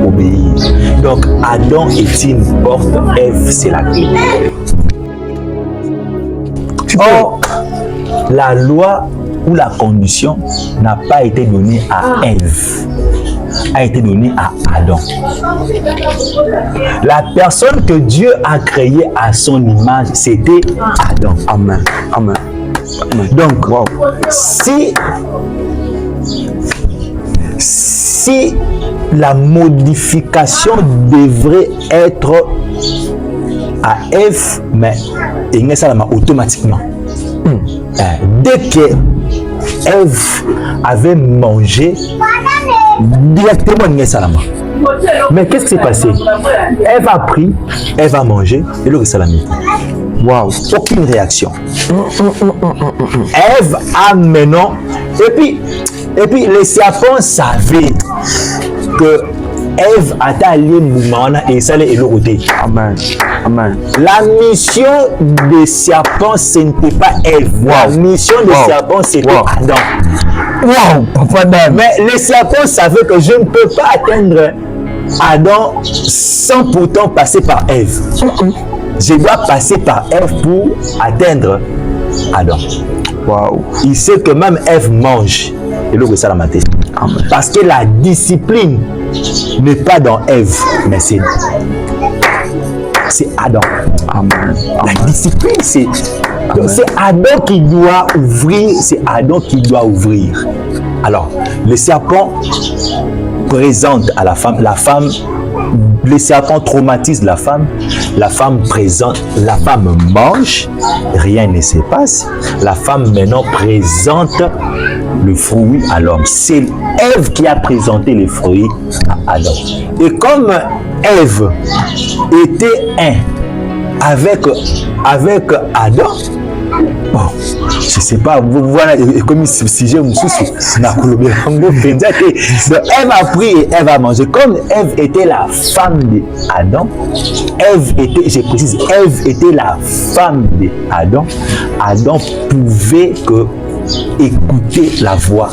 obéir. Donc Adam est une porte, Ève c'est la clé. Or, la loi ou la condition n'a pas été donnée à Ève, a été donnée à Adam. La personne que Dieu a créée à son image, c'était Adam. Amen. Amen. Amen. Donc, wow, si la modification devrait être à Ève, mais il y a ça automatiquement. Dès que Ève avait mangé, directement il y a ça. Mais qu'est-ce qui s'est passé? Ève a pris, Ève a mangé, et le salamité. Waouh, aucune réaction. Ève a maintenant, et puis les serpents savaient que Ève a allé moumana et ça et l'autre. Amen. Amen. La mission des serpents, ce n'était pas Ève. Wow. La mission des serpents, c'était Adam. Wow, papa Dan. Mais les serpents savaient que je ne peux pas atteindre Adam sans pourtant passer par Ève. Je dois passer par Ève pour atteindre Adam. Wow. Il sait que même Ève mange. Et l'autre, ça la maté. Parce que la discipline n'est pas dans Ève, mais c'est Adam. Amen. La discipline, c'est Adam qui doit ouvrir, c'est Adam qui doit ouvrir. Alors, le serpent présente à la femme, le serpent traumatise la femme présente, la femme mange, rien ne se passe, la femme maintenant présente le fruit à l'homme. C'est Ève qui a présenté les fruits à Adam. Et comme Ève était un avec Adam, bon, je ne sais pas, voilà, comme si j'ai un souci, Ève a pris et Ève a mangé. Comme Ève était la femme d'Adam, Ève était, je précise, Ève était la femme d'Adam, Adam pouvait écouter la voix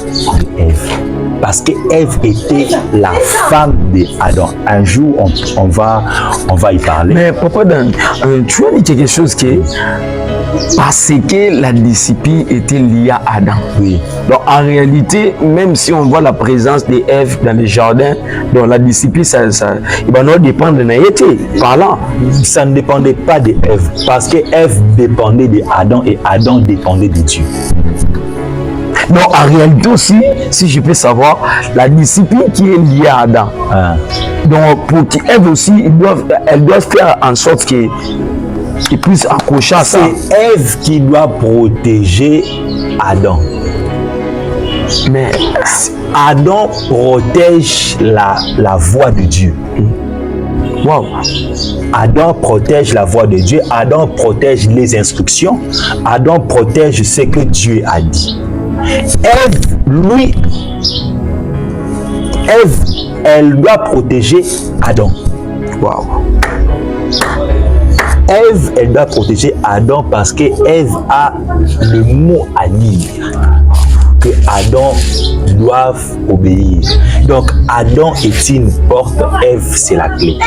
d'Ève. Parce que Ève était la femme d'Adam. Un jour, on va y parler. Mais papa Dan, tu as dit quelque chose qui est parce que la discipline était liée à Adam. Oui. Donc en réalité, même si on voit la présence d'Ève dans le jardin, donc la discipline, ça il va nous dépendre de n'ayété. Parlant. Ça ne dépendait pas d'Ève. Parce que Ève dépendait d'Adam et Adam dépendait de Dieu. Donc en réalité aussi, si je peux savoir, la discipline qui est liée à Adam. Donc pour qu'Ève aussi, elle doit faire en sorte qu'il puisse accrocher à ça. C'est Ève qui doit protéger Adam. Mais Adam protège la voix de Dieu. Wow. Adam protège la voix de Dieu. Adam protège les instructions. Adam protège ce que Dieu a dit. Ève, elle doit protéger Adam. Wow. Ève, elle doit protéger Adam parce que Ève a le mot à dire que Adam doit obéir. Donc Adam est une porte, Ève c'est la clé.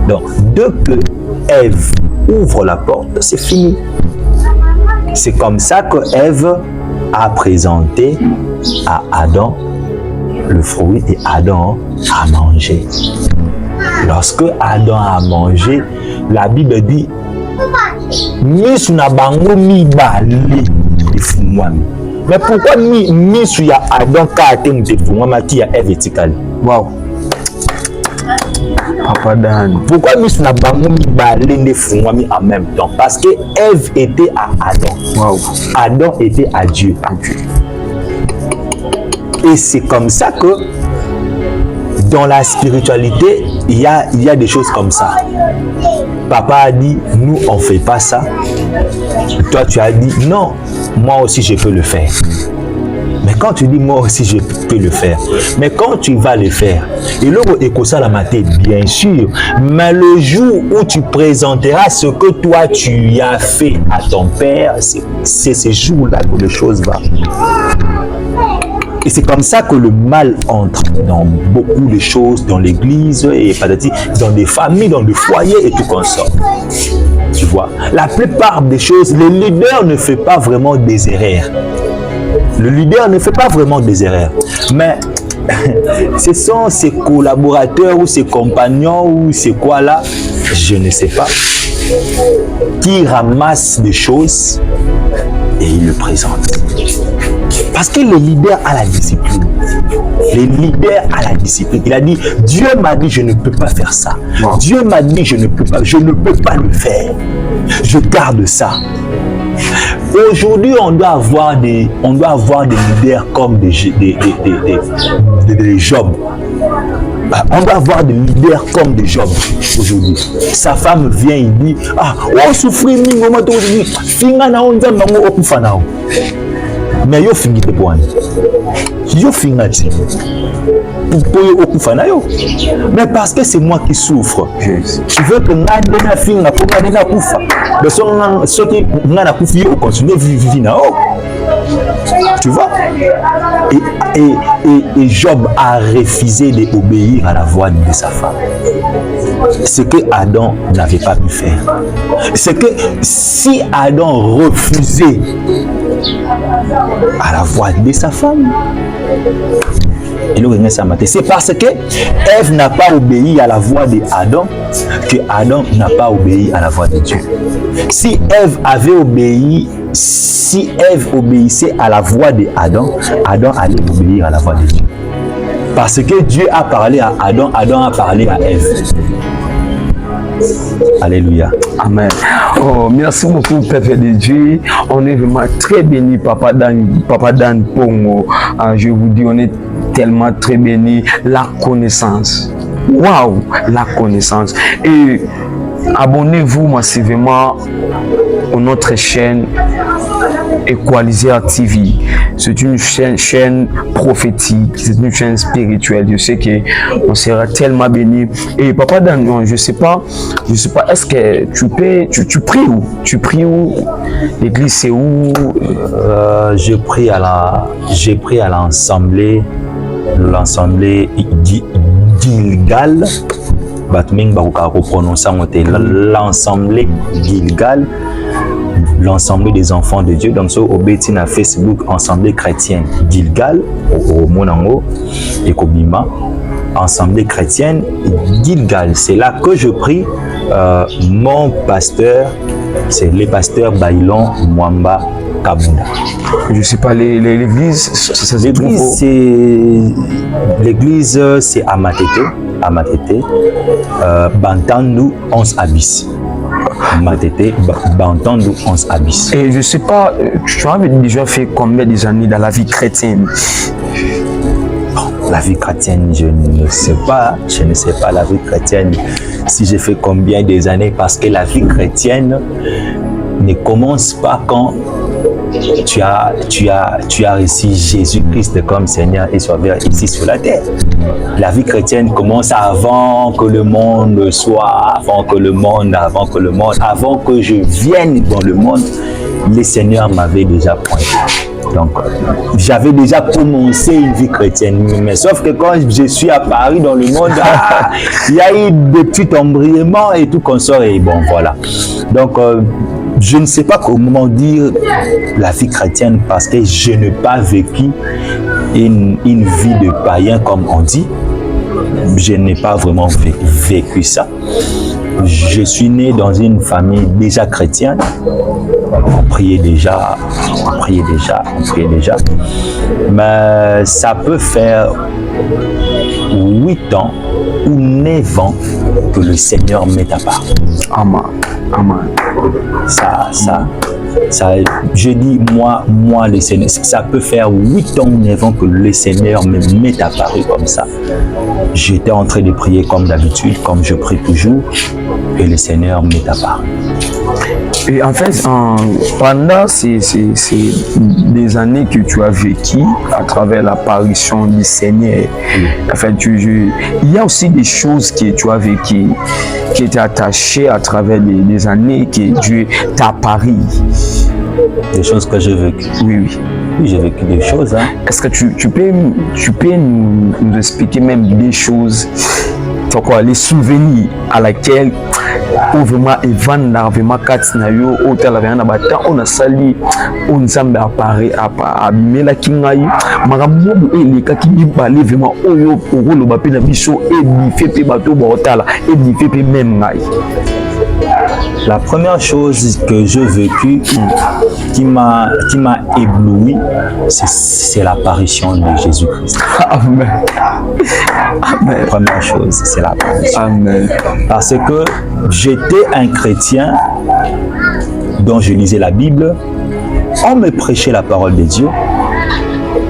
Donc dès que Ève ouvre la porte, c'est fini. C'est comme ça que Ève a présenté à Adam le fruit et Adam a mangé. Lorsque Adam a mangé, la Bible dit Misu na bango mi bali ifumwami. Mais pourquoi Misu ya Adam ka ate mtefumwama ki ya Ève etikali? Wow. Papa Dan. Pourquoi Misu na bango mi bali ndefumwami en même temps? Parce que Ève était à Adam. Wow. Adam était à Dieu. Et c'est comme ça que dans la spiritualité, il y a des choses comme ça. Papa a dit, nous on ne fait pas ça. Toi tu as dit, non, moi aussi je peux le faire. Mais quand tu dis, moi aussi je peux le faire. Mais quand tu vas le faire, et là, la maté, bien sûr, mais le jour où tu présenteras ce que toi tu as fait à ton père, c'est ce jour-là que les choses vont. Et c'est comme ça que le mal entre dans beaucoup de choses, dans l'église, et patati, dans des familles, dans des foyers et tout comme ça. Tu vois, la plupart des choses, le leader ne fait pas vraiment des erreurs. Le leader ne fait pas vraiment des erreurs. Mais ce sont ses collaborateurs ou ses compagnons ou c'est quoi là, je ne sais pas, qui ramassent des choses et ils le présentent. Parce que le leader a la discipline. Le leader a la discipline. Il a dit, Dieu m'a dit, je ne peux pas faire ça. Wow. Dieu m'a dit, je ne peux pas le faire. Je garde ça. Aujourd'hui, on doit avoir des leaders comme des Job. On doit avoir des leaders comme des Job aujourd'hui. Sa femme vient, il dit, on souffre, mais yo fingi te bwana yo fingati pour okufa na yo mais parce que c'est moi qui souffre tu veux que ngade na finga pour ngade na kufa de ce qui ngana kufi yo continuer vivre na oh tu vois et Job a refusé d'obéir à la voix de sa femme. Ce que Adam n'avait pas pu faire. C'est que si Adam refusait à la voix de sa femme, c'est parce que Ève n'a pas obéi à la voix d'Adam que Adam n'a pas obéi à la voix de Dieu. Si Ève obéissait à la voix d'Adam, Adam allait obéir à la voix de Dieu. Parce que Dieu a parlé à Adam, Adam a parlé à Ève. Alléluia. Amen. Oh, merci beaucoup, Père de Dieu. On est vraiment très béni, Papa Dan Pongo. Je vous dis, on est tellement très béni. La connaissance. Waouh, la connaissance. Et abonnez-vous massivement à notre chaîne Equalizer TV. C'est une chaîne prophétique, c'est une chaîne spirituelle. Je sais qu'on sera tellement bénis. Et Papa Dan, je sais pas, est-ce que tu pries où? Tu pries où? L'église c'est où? J'ai pris à l'assemblée Gilgal. L'assemblée Gilgal, l'ensemble des enfants de Dieu. Donc, sur Obetina Facebook, Assemblée chrétienne Gilgal, au Monango et Kobima, Assemblée chrétienne Gilgal. C'est là que je prie. Mon pasteur, c'est le pasteur Bailon Mwamba Kabunda. Je sais pas, l'église, l'église, c'est à Matete, Bantandu 11 Abyss. Matete, Bantandu 11 Abyss. Et je sais pas, tu as déjà fait combien d'années dans la vie chrétienne? La vie chrétienne, je ne sais pas la vie chrétienne, si j'ai fait combien des années, parce que la vie chrétienne ne commence pas quand tu as reçu Jésus-Christ comme Seigneur et Sauveur ici sur la terre. La vie chrétienne commence avant que le monde soit, avant que je vienne dans le monde, le Seigneur m'avait déjà pointé. Donc, j'avais déjà commencé une vie chrétienne, mais sauf que quand je suis apparu dans le monde, il y a eu des petits embriements et tout qu'on sort, et bon, voilà. Donc, je ne sais pas comment dire la vie chrétienne parce que je n'ai pas vécu une vie de païen comme on dit. Je n'ai pas vraiment vécu ça. Je suis né dans une famille déjà chrétienne. On priait déjà. Mais ça peut faire 8 ans ou 9 ans que le Seigneur m'est à part. Amen. Amen. Ça, je dis moi, le Seigneur, ça peut faire 8 ans ou 9 ans que le Seigneur m'est apparu comme ça. J'étais en train de prier comme d'habitude, comme je prie toujours, et le Seigneur m'est apparu. Et en fait, pendant ces des années que tu as vécu à travers l'apparition du Seigneur, en fait, il y a aussi des choses que tu as vécues qui étaient attachées à travers les années que Dieu t'a apparu. Des choses que j'ai vécues. Oui. Oui, j'ai vécu des choses. Hein. Est-ce que tu peux nous expliquer même des choses, quoi, les souvenirs à laquelle vraiment Evan n'a vraiment Katsnayo, hôtel avec un abattant, on a sali, on s'en apparaît à Melakingaï, Maramou et les Kakini balé vraiment Oyo, Oro, le Bapé Nabiso, et Nifé Bateau Borotala, et Nifé même Naï. La première chose que j'ai vécue qui m'a ébloui, c'est l'apparition de Jésus-Christ. Amen. Amen. La première chose, c'est l'apparition. Amen. Parce que j'étais un chrétien dont je lisais la Bible, on me prêchait la parole de Dieu,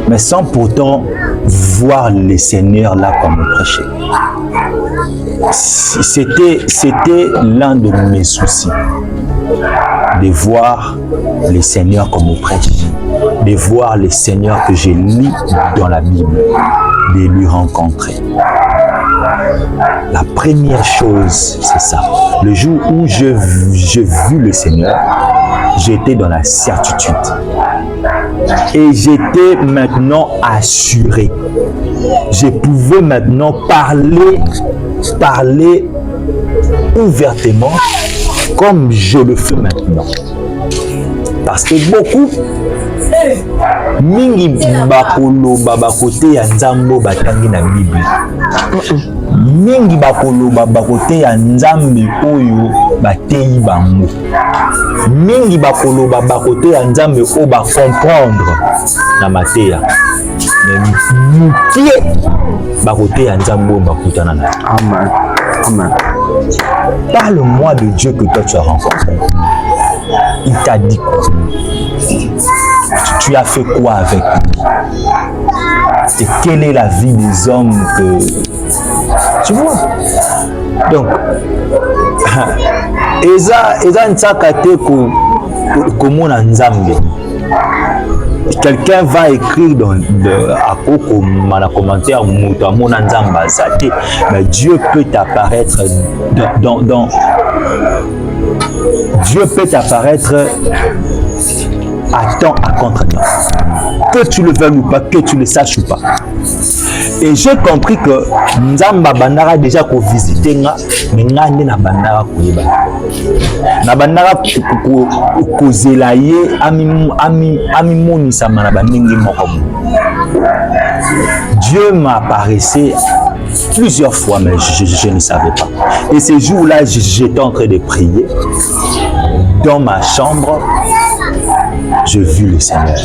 mais sans pourtant voir le Seigneur là comme me prêchait. C'était l'un de mes soucis, de voir le Seigneur comme me prêche, de voir le Seigneur que je lis dans la Bible, de lui rencontrer. La première chose, c'est ça. Le jour où j'ai vu le Seigneur, j'étais dans la certitude. Et j'étais maintenant assuré. Je pouvais maintenant parler ouvertement comme je le fais maintenant. Parce que beaucoup mingi bakolo babakote ya nzambo batangi na Bible. Mingi bakolo babakote ya nzambe oyo bateyi bango. Mingi bakolo babakote ya nzambe oyo ba comprendre na mateya. Mais mukie bakote ya nzambe oyo bakutana na. Amen. Amen. Parle-moi de Dieu que toi tu as rencontré. Il t'a dit quoi? Tu as fait quoi avec lui? Et quelle est la vie des hommes que... Tu vois? Donc, eza ntsaka te komona nzambe. Quelqu'un va écrire dans le commentaire mais Dieu peut t'apparaître dans Dieu peut t'apparaître à temps, à contre-temps. Que tu le veuilles ou pas, que tu le saches ou pas. Et j'ai compris que Nzamba Bandara déjà ko visiter nga, mais nga na bandara ko yeba. Na bandara ko zelaye ami monisa mana baningi moko. Dieu m'a apparaissé plusieurs fois, mais je ne savais pas. Et ces jours-là, j'étais en train de prier dans ma chambre. Je vis le Seigneur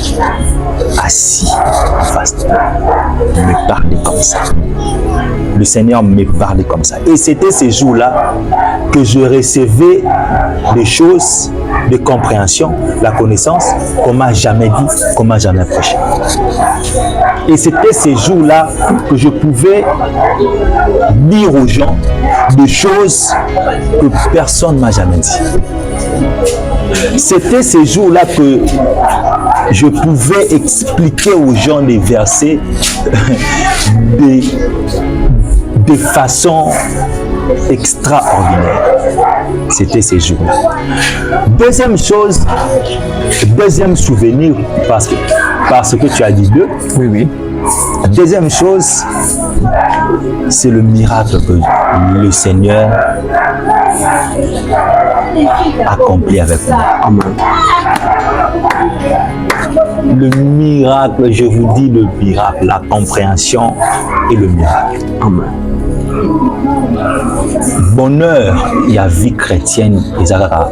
assis en face de moi, me parler comme ça. Le Seigneur me parlait comme ça. Et c'était ces jours-là que je recevais des choses, des compréhensions, la connaissance qu'on m'a jamais dit, qu'on m'a jamais prêché. Et c'était ces jours-là que je pouvais dire aux gens des choses que personne ne m'a jamais dit. C'était ces jours-là que je pouvais expliquer aux gens des versets de façon extraordinaire. C'était ces jours-là. Deuxième chose, deuxième souvenir, parce que tu as dit deux. Oui, oui. Deuxième chose, c'est le miracle que le Seigneur accomplit avec moi. Amen. Le miracle, je vous dis le miracle, la compréhension et le miracle. Amen. Bonheur, il y a vie chrétienne et sa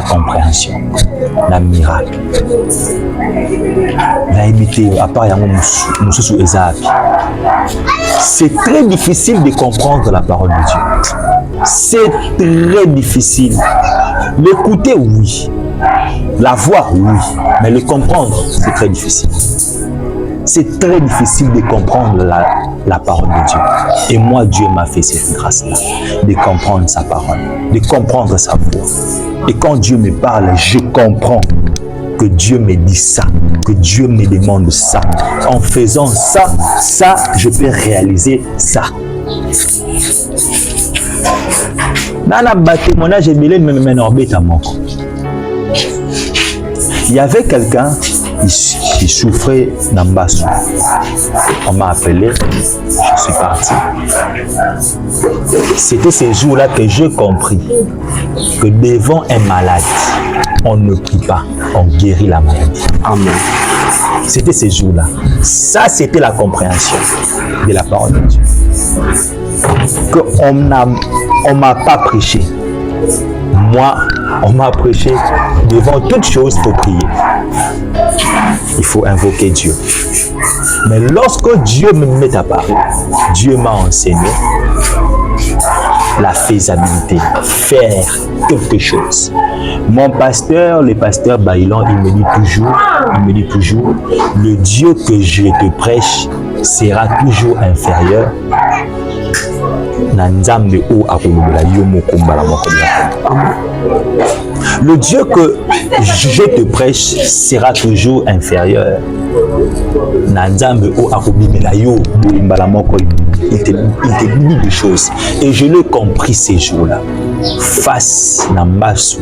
compréhension. La miracle. La imité, à part c'est très difficile de comprendre la parole de Dieu. C'est très difficile. L'écouter, oui. La voir, oui. Mais le comprendre, c'est très difficile. C'est très difficile de comprendre la parole de Dieu. Et moi, Dieu m'a fait cette grâce-là, de comprendre sa parole, de comprendre sa voix. Et quand Dieu me parle, je comprends que Dieu me dit ça, que Dieu me demande ça. En faisant ça, je peux réaliser ça. Nana témoignage il y avait quelqu'un il souffrait d'ambassou. On m'a appelé, je suis parti. C'était ces jours-là que j'ai compris que devant un malade, on ne prie pas, on guérit la maladie. Amen. C'était ces jours-là. Ça, c'était la compréhension de la parole de Dieu. On ne m'a pas prêché. Moi, on m'a prêché devant toute chose pour prier. Il faut invoquer Dieu. Mais lorsque Dieu me met à parler, Dieu m'a enseigné la faisabilité, faire quelque chose. Mon pasteur, le pasteur Baïlan, il me dit toujours, le Dieu que je te prêche sera toujours inférieur. Le Dieu que je te prêche sera toujours inférieur. Il te dit des choses. Et je l'ai compris ces jours-là. Face à Nambasu,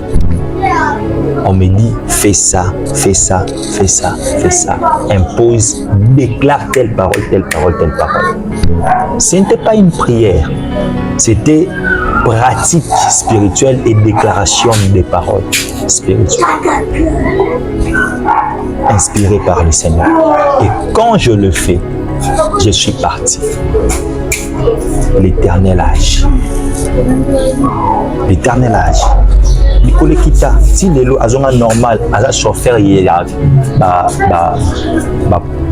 on me dit fais ça, fais ça, fais ça, fais ça. Impose, déclare telle parole, telle parole, telle parole. Ce n'était pas une prière, c'était pratique spirituelle et déclaration des paroles spirituelles. Inspiré par le Seigneur. Et quand je le fais, je suis parti. L'éternel âge. L'éternel âge. Nicolas Kita, si les lots azonga normal, aza chauffeur il a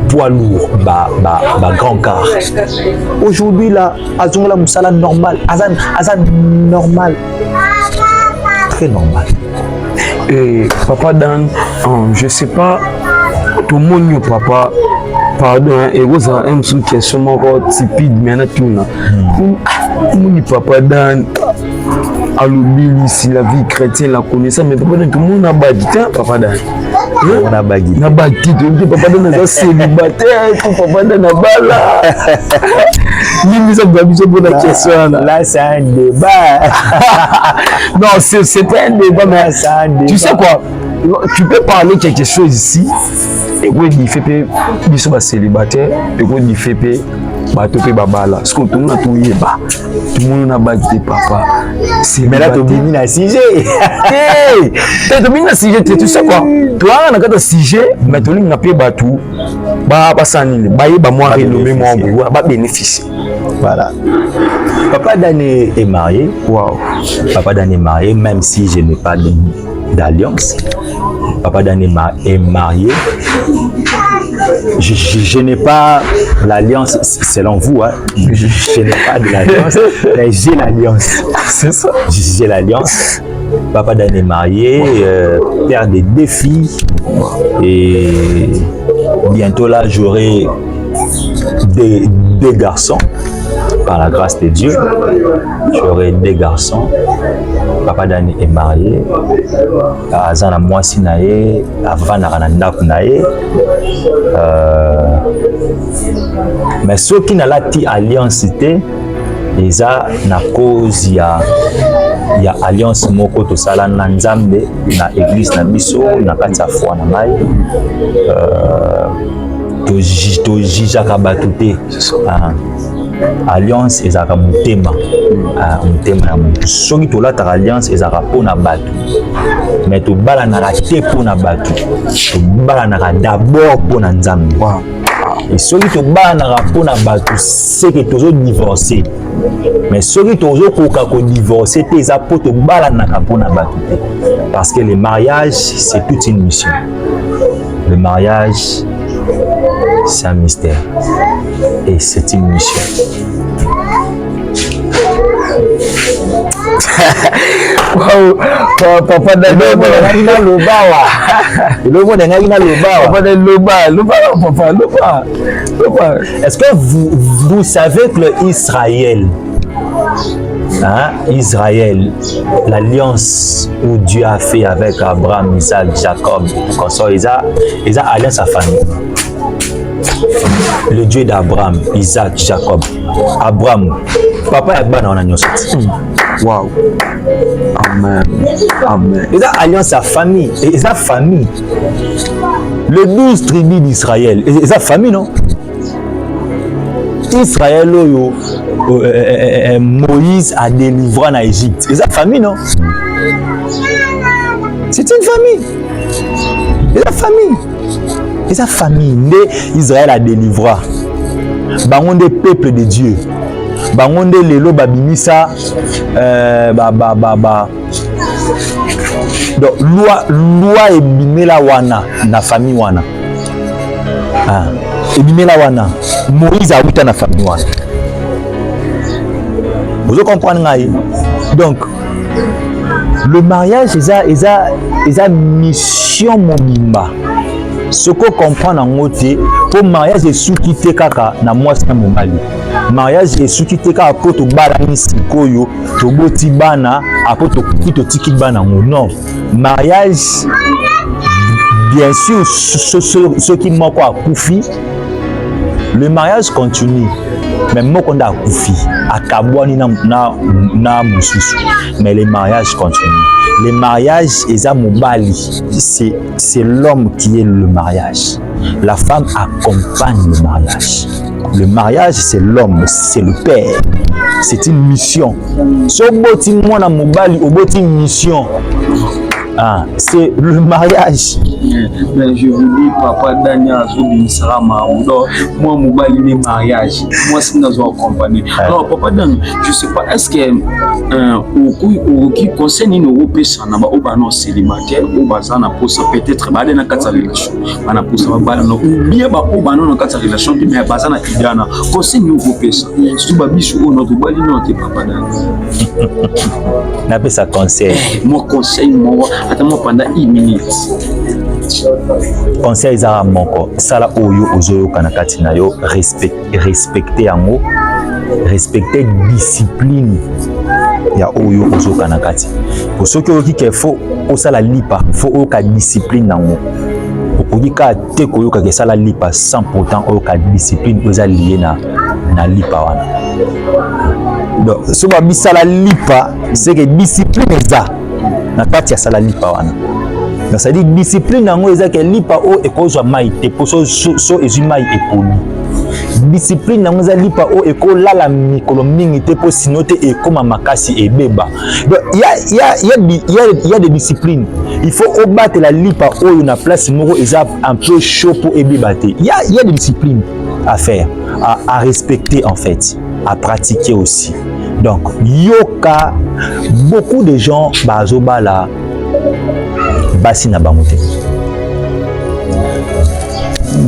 poids lourd, grand car. Aujourd'hui là, azonga la musala normal, azan normal, très normal. Et Papa Dan, je sais pas, tout le monde papa. Pardon, et vous avez une question typique, mais Papa Dan, à l'oubli, si la vie chrétienne la connaissance, mais Papa Dan, tout le monde a bâti, Papa Dan. On a bâti. On a bâti, Papa Dan a célibataire, Papa Dan a bala. Là, c'est un débat. Non, c'est pas un débat, mais tu sais quoi? Tu peux parler quelque chose ici. Et quand il fait des célibataires, et quand il fait des babala, ce que tout le monde a tout le monde a bâti papa. Mais là, tu as mis un sujet. Tu as mis un sujet, tu sais quoi? Tu as un sujet, mais tu as payé tout. Bénéfice. Voilà. Papa Dan est marié. Wow. Papa Dan est marié, même si je n'ai pas d'alliance. Papa Dan est marié. Je n'ai pas l'alliance, selon vous, hein. Je n'ai pas de l'alliance, mais j'ai l'alliance. C'est ça. J'ai l'alliance. Papa Dan est marié, père de 2 filles. Et bientôt là, j'aurai 2 garçons. Par la grâce de Dieu, j'aurai 2 garçons. Papa Dan est marié. Azana mwasi naye, avana na ndaku naye. Mais ceux qui n'ont pas alliance, ils ont na cause ya alliance moko to sala na nzambe na église na biso na kati ya foi na mai. To jijaka batu te. Alliance ezaka mutema ya mutu. Soki tolataka alliance ezaka mpona bato, mais tobalanaka te mpona bato, tobalanaka d'abord mpona Nzambe. Et soki tobalanaka mpona bato, c'est que tozo divorcer. Mais soki tozokoka ko divorcer te eza po tobalanaka mpona bato te. Parce que le mariage c'est toute une mission. Le mariage c'est un mystère et c'est une mission. Wow, Papa Dan Est-ce que vous savez que Israël, Israël, l'alliance où Dieu a fait avec Abraham, Isaac, Jacob, ils ont alliance à famille. Le Dieu d'Abraham, Isaac, Jacob, Abraham, papa et Abba on a une sortie. Wow. Amen. Amen. Ils ont alliance à famille. Ils ont famille. les 12 tribus d'Israël, et sa famille, non? Israël, Moïse a délivré en Égypte. Et sa famille, non? C'est une famille. Et sa famille. Et sa famille, Israël a délivré. Bangon des peuples de Dieu. Bangon des lelo babimisa. Donc, loi et bimela wana, na famille wana. Ah. Et bimela wana. Moïse a 8 ans na famille wana. Vous comprenez? Donc, le mariage, c'est une mission mobimba. Ce qu'on comprend en côté, pour le mariage est sous-quitté kaka na moi c'est mon mari. Mariage est sous-quitté kaka pour to balani sikoyo, to boti bana, après to kito tiki bana non. Mariage, bien sûr, ceux qui m'ont quoi koufi, le mariage continue. Mais moi quand a koufi, à kabwani na mususu, mais le mariage continue. Le mariage est à Mobali, c'est l'homme qui est le mariage. La femme accompagne le mariage. Le mariage, c'est l'homme, c'est le père. C'est une mission. Si on boti moi na Mobali, on boti mission. Ah, c'est le mariage. Mais je vous dis, papa Daniel, moi, Mobali, les mariages. Moi, c'est dans une compagnie. Alors, papa Daniel, je ne sais pas, est-ce que qui concerne nos Européens, on célibataire, ou peut-être dans la relation, ou bien dans la relation, mais bazana idana concerne nos Européens. Si tu vas bichou, notre Bali, notre papa Daniel. N'a pas ça conseil. Moi, conseil, moi. Attends-moi pendant 1 minute. Conseil à moko sala oyo ozoyo kanakati na yo respecter yango, respecter discipline ya oyo ozo kanakati. Pour ceux qui ke faut osala lipa, faut oka discipline nango. Okoki ka te koyoka ke sala lipa sans pourtant oka discipline oza lié na lipa wana. Donc so ba bisala lipa, c'est que discipline eza na kati ya sala lipa wana. Donc ça dit discipline nango eza ke lipa o ekozwa mai te poso so ezuma epoli. Discipline nango eza lipa o ekolala mikolo mingi te po sinote ekoma makasi ebeba. Donc il y a des disciplines. Il faut obattre la lipa o na place moko eza un peu chaud pour ebeba te. Il y a des disciplines à faire, à respecter en fait, à pratiquer aussi. Donc yoka beaucoup de gens bazobala basi na bangote.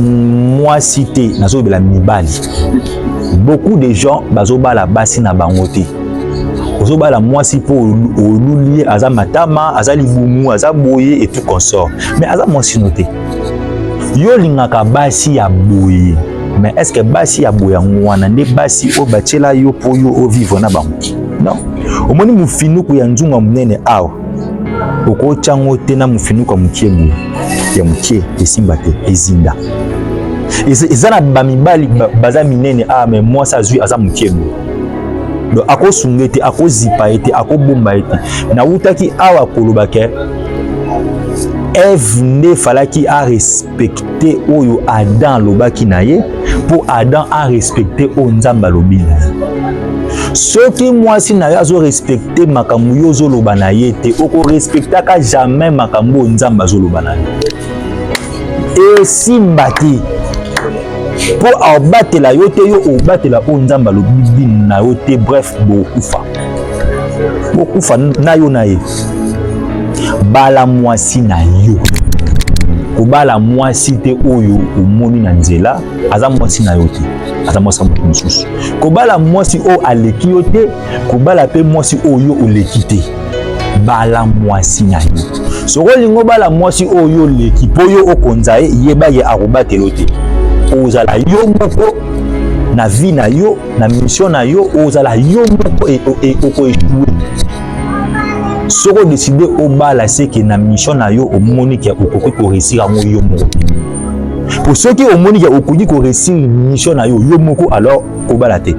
Moi cité nazobela mibali. Beaucoup de gens bazobala basi na bangote. Ozobala moi si pour olulier aza matama, aza libumu, aza boye et tout consort. Mais aza moi si noté. Yo lingaka basi ya boye. Mais est-ce que basi ya boya ngwana nde basi o bachela yo po yo o vivre na bango? Non. Omoni mufinuku ya nzunga munene awa. Oko chango tena mufinuku mukie boye. Ya mukie esimba te ezinda. Ezana bamibali baza minene ah mais moi ça zui aza mukie boye. Donc ako sungete ako zipa ete ako bomba ete. Na utaki awa kolobake Ève ne falaki a respecter oyo Adam lobaki na ye pour Adam a respecter o nzamba lobina. Ce qui moi si na yazo respecter makambo yo zo loba na ye te oko respecta ka jamais makambo nzamba zo loba na ye. Et simbati pour abatela yo te yo obatela o nzamba lobina na yo te bref bokufa na yo na ye. Bala mwasi na yo. Kobala mwasi te oyo omoni na nzela, aza mwasi na yo te. Aza mwasi na mususu. Kobala mwasi o aleki yo te, kobala pe mwasi oyo oleki te. Bala mwasi na yo. Soko lingo bala mwasi oyo leki po yo okonza ye yeba ye arobatelo te. Ozala yo moko na vie na yo, na mission na yo, ozala yo moko oko échouer. Soko décider au bala c'est que na mission na yo au moni ki okoki ko réussir ngo yo moko. Pour ceux qui au moni ki okoki ko réussir mission na yo yo moko alors au bala te.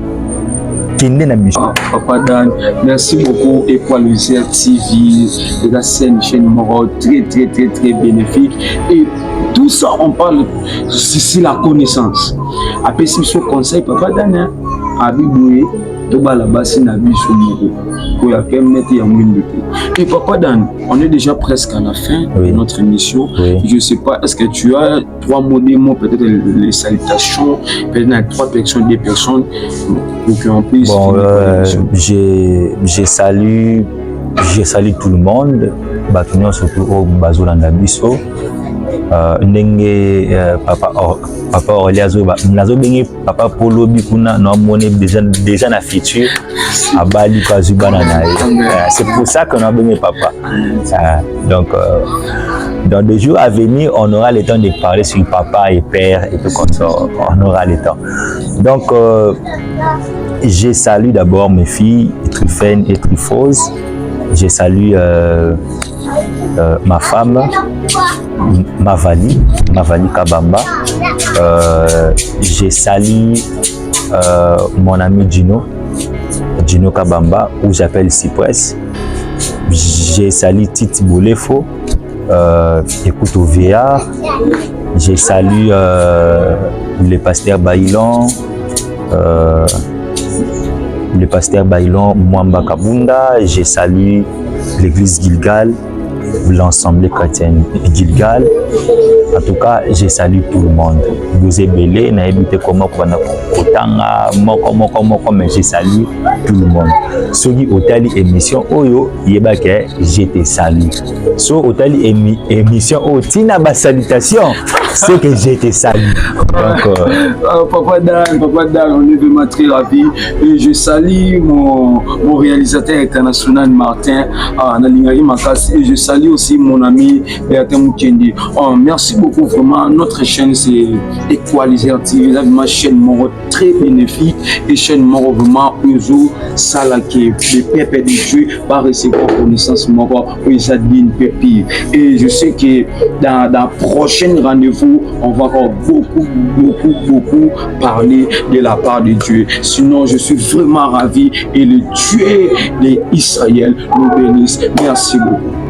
kende na mission. Papa Dan, merci beaucoup. Equalizer TV, la chaîne morale très bénéfique. Et tout ça, on parle c'est la connaissance. Après, si ce conseil, Papa Dan, Abiboué, Toba la basse na biso moko. Et Papa Dan, on est déjà presque à la fin de notre émission. Je ne sais pas, est-ce que tu as 3 mots, des mots, peut-être les salutations, peut-être 3 personnes, des personnes pour qu'on puisse. Bon, je salue tout le monde, surtout au Bazolanda Biso. Ndenge papa Oliazo nazo bengi papa Polo Bikuna na mone déjà na futur abali kazuba na c'est pour ça qu'on a bengi papa. Donc dans les jours à venir on aura le temps de parler sur papa et père et tout comme ça, on aura le temps. Donc je salue d'abord mes filles Tryphène et Tryphose. Je salue ma femme Mavali Kabamba. Je salue mon ami Gino Kabamba, où j'appelle Cypress. Je salue Titi Boulefo, écoute au VR. Je salue le pasteur Baïlon, Mwamba Kabunda. Je salue l'église Gilgal, l'ensemble chrétien Gilgal. En tout cas, je salue tout le monde. Vous êtes belé, n'a évité comment mais je salue tout le monde. Sogi otali émission oyo yebake je te salue. So otali émission o tina ba salutation, c'est que je te salue. Donc Papa Dan, on est vraiment très ravis. Et je salue mon réalisateur international Martin Nalingari Makas, et je salue aussi mon ami Bertin Moukendi. Merci beaucoup, vraiment. Notre chaîne c'est Equalizer TV, ma chaîne moro très bénéfique et chaîne moro vraiment Uzo Salake, le pépé de Dieu par recevoir connaissance moro Oisadine Pépi. Et je sais que dans la prochaine rendez-vous, on va encore beaucoup parler de la part de Dieu. Sinon, je suis vraiment ravi et le Dieu d'Israël nous bénisse. Merci beaucoup.